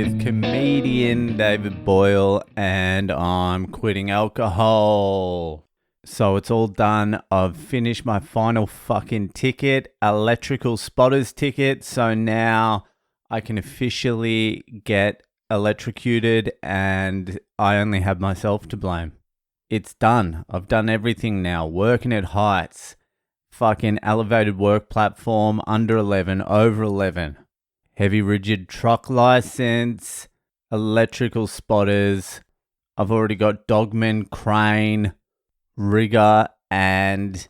with comedian David Boyle, and I'm quitting alcohol. So it's all done. I've finished my final fucking ticket, electrical spotters ticket. So now I can officially get electrocuted and I only have myself to blame. It's done. I've done everything now. Working at heights, fucking elevated work platform, under 11, over 11. Heavy rigid truck license, electrical spotters. I've already got dogman, crane, rigger, and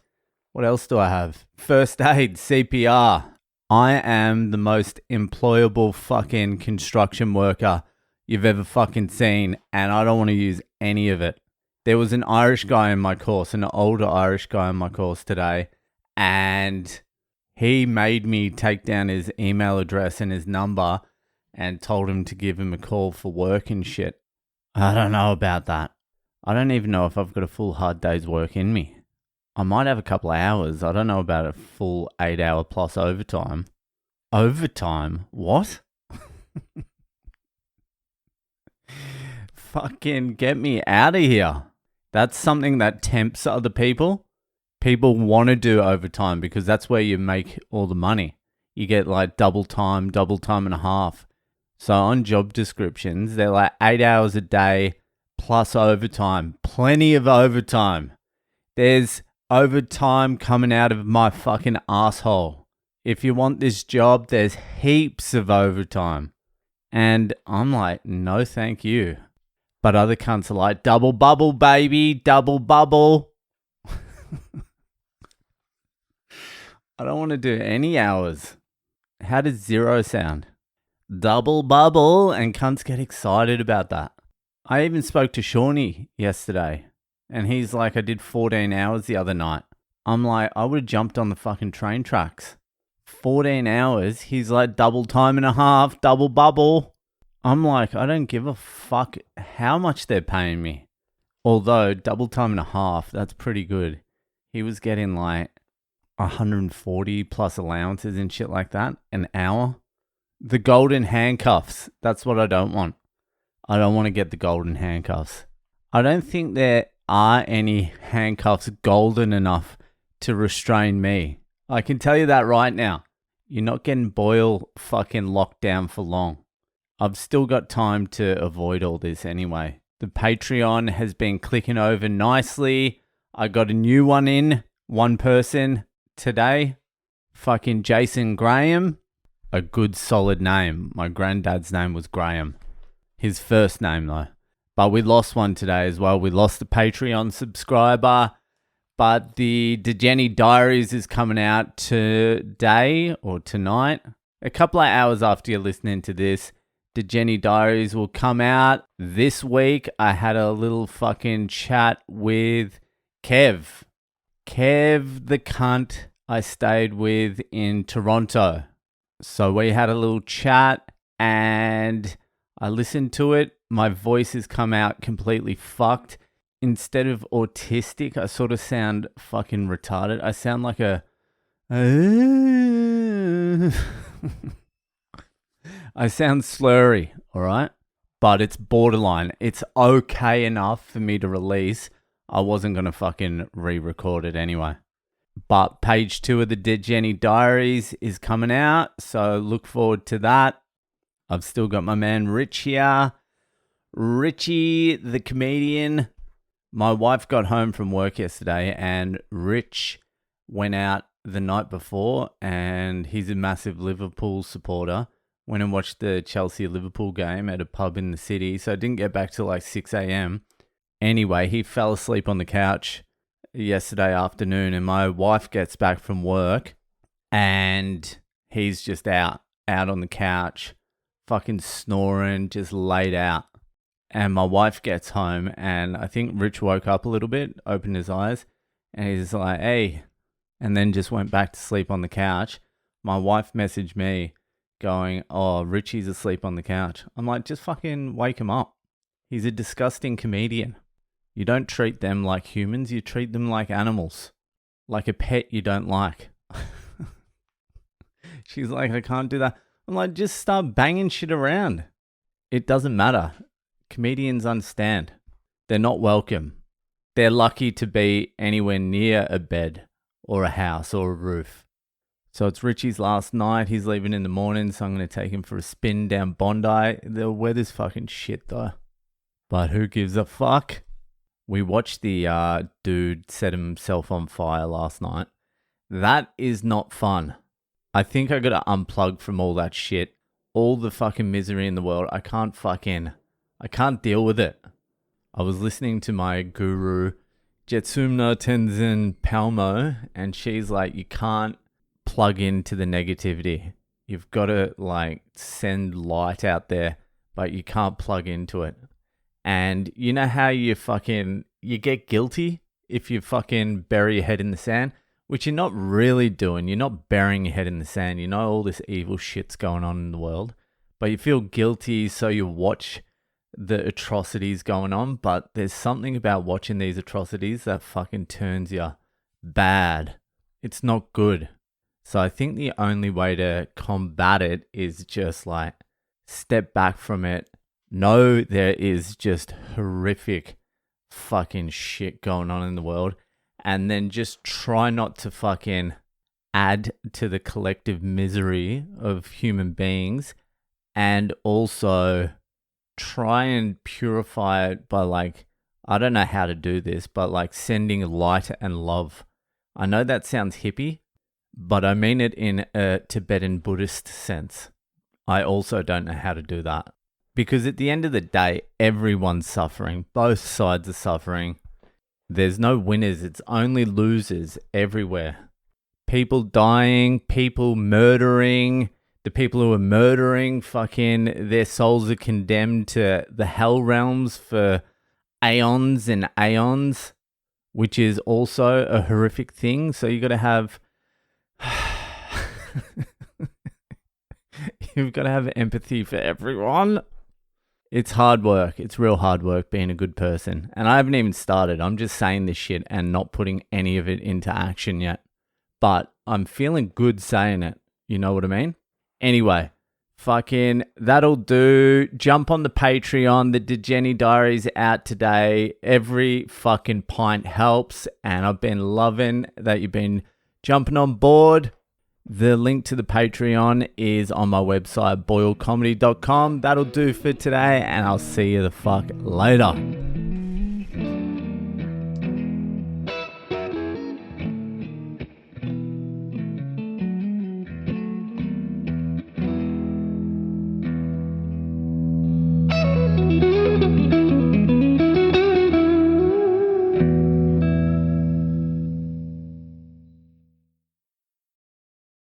what else do I have? First aid, CPR. I am the most employable fucking construction worker you've ever fucking seen, and I don't want to use any of it. There was an Irish guy in my course, an older Irish guy in my course today, and he made me take down his email address and his number and told him to give him a call for work and shit. I don't know about that. I don't even know if I've got a full hard day's work in me. I might have a couple of hours. I don't know about a full 8-hour plus overtime. Overtime? What? Fucking get me out of here. That's something that tempts other people. People want to do overtime because that's where you make all the money. You get like double time and a half. So on job descriptions, they're like 8 hours a day plus overtime. Plenty of overtime. There's overtime coming out of my fucking asshole. If you want this job, there's heaps of overtime. And I'm like, no thank you. But other cunts are like, double bubble, baby, double bubble. I don't want to do any hours. How does zero sound? Double bubble, and cunts get excited about that. I even spoke to Shawnee yesterday, and he's like, I did 14 hours the other night. I'm like, I would have jumped on the fucking train tracks. 14 hours, he's like, double time and a half, double bubble. I'm like, I don't give a fuck how much they're paying me. Although, double time and a half, that's pretty good. He was getting like 140 plus allowances and shit like that an hour. The golden handcuffs, that's what I don't want. I don't want to get the golden handcuffs. I don't think there are any handcuffs golden enough to restrain me. I can tell you that right now. You're not getting Boyle fucking locked down for long. I've still got time to avoid all this anyway. The Patreon has been clicking over nicely. I got a new one in, one person today. Fucking Jason Graham. A good solid name. My granddad's name was Graham. His first name though. But we lost one today as well. We lost the Patreon subscriber. But the DeGenny Diaries is coming out today or tonight. A couple of hours after you're listening to this. DeGenny Diaries will come out this week. I had a little fucking chat with Kev. Kev, the cunt I stayed with in Toronto. So we had a little chat and I listened to it. My voice has come out completely fucked. Instead of autistic, I sort of sound fucking retarded. I sound like a... I sound slurry, all right? But it's borderline. It's okay enough for me to release. I wasn't going to fucking re-record it anyway. But page 2 of the DeGenny Diaries is coming out, so look forward to that. I've still got my man Rich here. Richie, the comedian. My wife got home from work yesterday and Rich went out the night before, and he's a massive Liverpool supporter. Went and watched the Chelsea-Liverpool game at a pub in the city, so I didn't get back till like 6 a.m. Anyway, he fell asleep on the couch yesterday afternoon, and my wife gets back from work, and he's just out on the couch, fucking snoring, just laid out. And my wife gets home, and I think Rich woke up a little bit, opened his eyes, and he's like, hey, and then just went back to sleep on the couch. My wife messaged me going, oh, Richie's asleep on the couch. I'm like, just fucking wake him up. He's a disgusting comedian. You don't treat them like humans, you treat them like animals. Like a pet you don't like. She's like, I can't do that. I'm like, just start banging shit around. It doesn't matter. Comedians understand. They're not welcome. They're lucky to be anywhere near a bed or a house or a roof. So it's Richie's last night. He's leaving in the morning, so I'm going to take him for a spin down Bondi. The weather's fucking shit though. But who gives a fuck? We watched the dude set himself on fire last night. That is not fun. I think I got to unplug from all that shit. All the fucking misery in the world. I can't deal with it. I was listening to my guru, Jetsumna Tenzin Palmo, and she's like, you can't plug into the negativity. You've got to like send light out there, but you can't plug into it. And you know how you get guilty if you fucking bury your head in the sand, which you're not really doing. You're not burying your head in the sand. You know all this evil shit's going on in the world, but you feel guilty, so you watch the atrocities going on. But there's something about watching these atrocities that fucking turns you bad. It's not good. So I think the only way to combat it is just like step back from it. Know there is just horrific fucking shit going on in the world, and then just try not to fucking add to the collective misery of human beings, and also try and purify it by like, I don't know how to do this, but like sending light and love. I know that sounds hippie, but I mean it in a Tibetan Buddhist sense. I also don't know how to do that. Because at the end of the day, everyone's suffering. Both sides are suffering. There's no winners. It's only losers everywhere. People dying, people murdering. The people who are murdering, fucking, their souls are condemned to the hell realms for aeons and aeons, which is also a horrific thing. So you got to have... You've got to have empathy for everyone. It's hard work. It's real hard work being a good person. And I haven't even started. I'm just saying this shit and not putting any of it into action yet. But I'm feeling good saying it. You know what I mean? Anyway, fucking that'll do. Jump on the Patreon. The Degeni Diary's out today. Every fucking pint helps. And I've been loving that you've been jumping on board. The link to the Patreon is on my website, boylecomedy.com. That'll do for today, and I'll see you the fuck later.